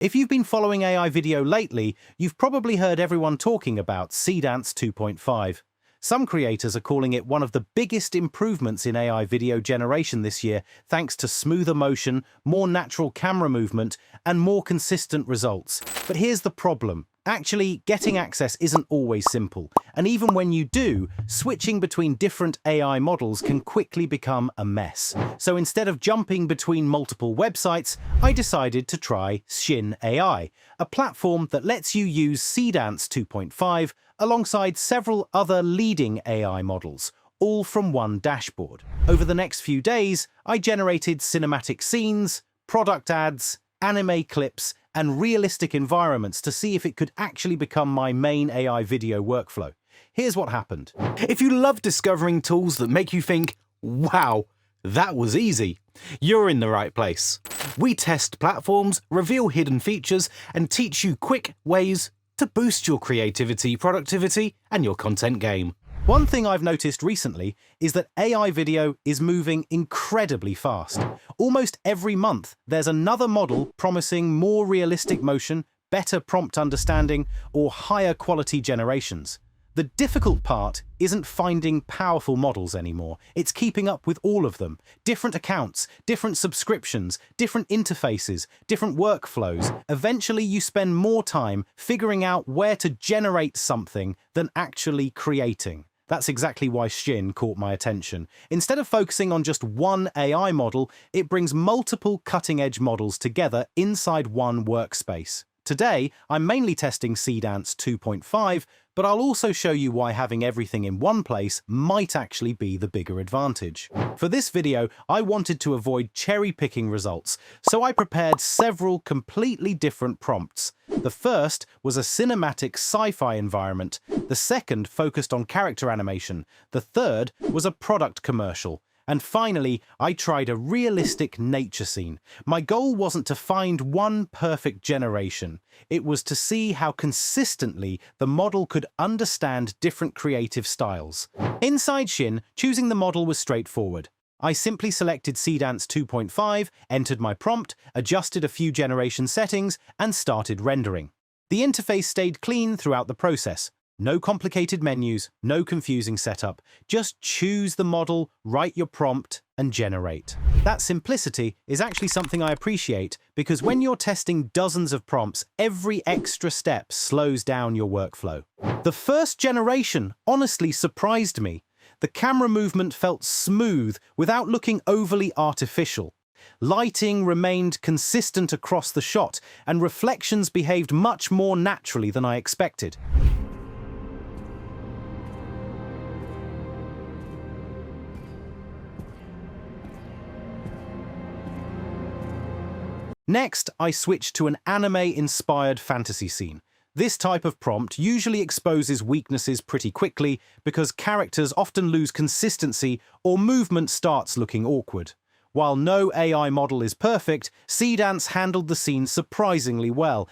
If you've been following AI video lately, you've probably heard everyone talking about Seedance 2.5. Some creators are calling it one of the biggest improvements in AI video generation this year, thanks to smoother motion, more natural camera movement, and more consistent results. But here's the problem. Actually, getting access isn't always simple, and even when you do, switching between different AI models can quickly become a mess. So instead of jumping between multiple websites, I decided to try Is Sjinn AI, a platform that lets you use Seedance 2.5 alongside several other leading AI models, all from one dashboard. Over the next few days, I generated cinematic scenes, product ads, anime clips, and realistic environments to see if it could actually become my main AI video workflow. Here's what happened. If you love discovering tools that make you think, wow, that was easy, you're in the right place. We test platforms, reveal hidden features, and teach you quick ways to boost your creativity, productivity, and your content game. One thing I've noticed recently is that AI video is moving incredibly fast. Almost every month, there's another model promising more realistic motion, better prompt understanding, or higher quality generations. The difficult part isn't finding powerful models anymore. It's keeping up with all of them. Different accounts, different subscriptions, different interfaces, different workflows. Eventually, you spend more time figuring out where to generate something than actually creating. That's exactly why Sjinn caught my attention. Instead of focusing on just one AI model, it brings multiple cutting-edge models together inside one workspace. Today, I'm mainly testing Seedance 2.5, but I'll also show you why having everything in one place might actually be the bigger advantage. For this video, I wanted to avoid cherry-picking results, so I prepared several completely different prompts. The first was a cinematic sci-fi environment, the second focused on character animation, the third was a product commercial, and finally, I tried a realistic nature scene. My goal wasn't to find one perfect generation. It was to see how consistently the model could understand different creative styles. Inside Sjinn, choosing the model was straightforward. I simply selected Seedance 2.5, entered my prompt, adjusted a few generation settings, and started rendering. The interface stayed clean throughout the process. No complicated menus, no confusing setup. Just choose the model, write your prompt, and generate. That simplicity is actually something I appreciate because when you're testing dozens of prompts, every extra step slows down your workflow. The first generation honestly surprised me. The camera movement felt smooth without looking overly artificial. Lighting remained consistent across the shot, and reflections behaved much more naturally than I expected. Next, I switched to an anime-inspired fantasy scene. This type of prompt usually exposes weaknesses pretty quickly because characters often lose consistency or movement starts looking awkward. While no AI model is perfect, Seedance handled the scene surprisingly well.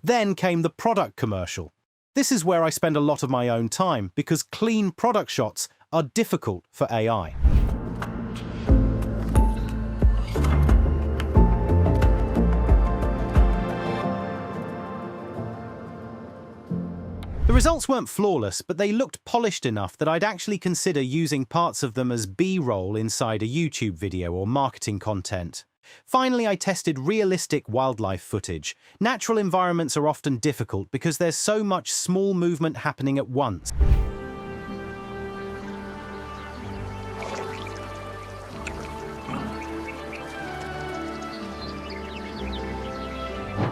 Then came the product commercial. This is where I spend a lot of my own time because clean product shots are difficult for AI. The results weren't flawless, but they looked polished enough that I'd actually consider using parts of them as B-roll inside a YouTube video or marketing content. Finally, I tested realistic wildlife footage. Natural environments are often difficult because there's so much small movement happening at once.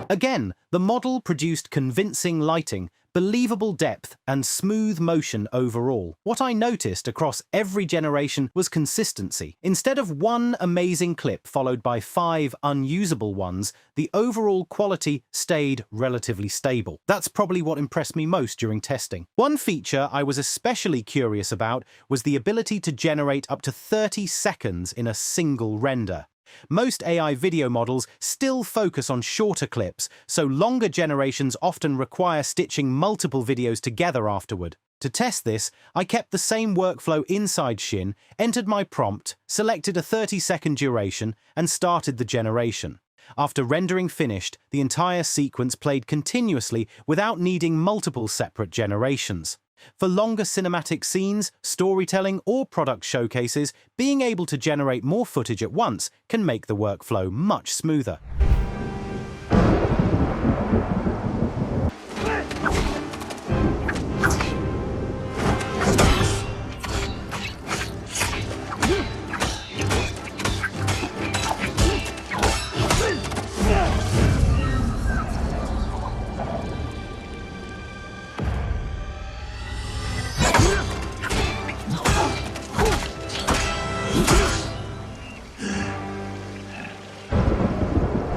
Again, the model produced convincing lighting, believable depth, and smooth motion overall. What I noticed across every generation was consistency. Instead of one amazing clip followed by 5 unusable ones, the overall quality stayed relatively stable. That's probably what impressed me most during testing. One feature I was especially curious about was the ability to generate up to 30 seconds in a single render. Most AI video models still focus on shorter clips, so longer generations often require stitching multiple videos together afterward. To test this, I kept the same workflow inside Sjinn, entered my prompt, selected a 30-second duration, and started the generation. After rendering finished, the entire sequence played continuously without needing multiple separate generations. For longer cinematic scenes, storytelling, or product showcases, being able to generate more footage at once can make the workflow much smoother.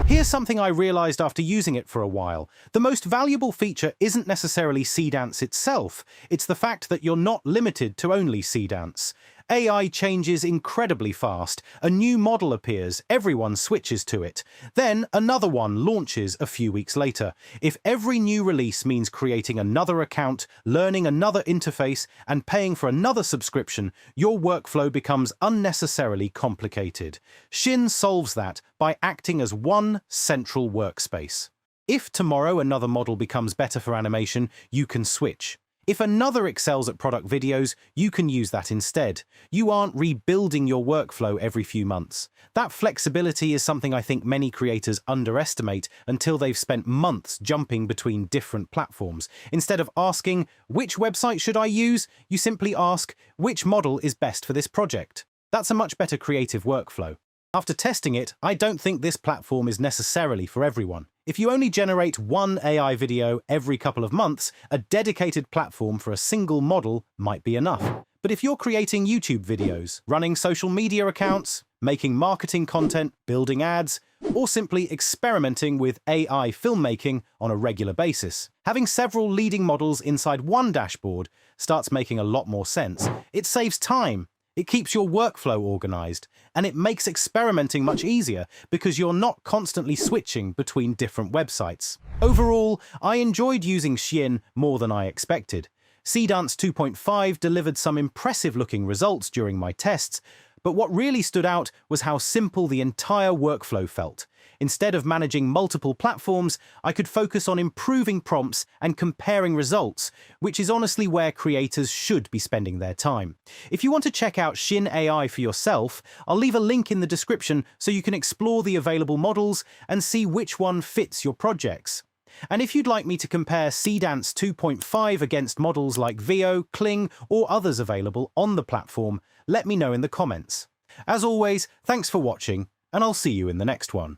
Here's something I realized after using it for a while. The most valuable feature isn't necessarily Seedance itself, it's the fact that you're not limited to only Seedance. AI changes incredibly fast. A new model appears, everyone switches to it. Then another one launches a few weeks later. If every new release means creating another account, learning another interface, and paying for another subscription, your workflow becomes unnecessarily complicated. Sjinn solves that by acting as one central workspace. If tomorrow another model becomes better for animation, you can switch. If another excels at product videos, you can use that instead. You aren't rebuilding your workflow every few months. That flexibility is something I think many creators underestimate until they've spent months jumping between different platforms. Instead of asking, which website should I use? You simply ask, which model is best for this project? That's a much better creative workflow. After testing it, I don't think this platform is necessarily for everyone. If you only generate one AI video every couple of months, a dedicated platform for a single model might be enough. But if you're creating YouTube videos, running social media accounts, making marketing content, building ads, or simply experimenting with AI filmmaking on a regular basis, having several leading models inside one dashboard starts making a lot more sense. It saves time. It keeps your workflow organized, and it makes experimenting much easier because you're not constantly switching between different websites. Overall, I enjoyed using Sjinn more than I expected. Seedance 2.5 delivered some impressive-looking results during my tests, but what really stood out was how simple the entire workflow felt. Instead of managing multiple platforms, I could focus on improving prompts and comparing results, which is honestly where creators should be spending their time. If you want to check out Sjinn AI for yourself, I'll leave a link in the description so you can explore the available models and see which one fits your projects. And if you'd like me to compare Seedance 2.5 against models like Veo, Kling, or others available on the platform, let me know in the comments. As always, thanks for watching, and I'll see you in the next one.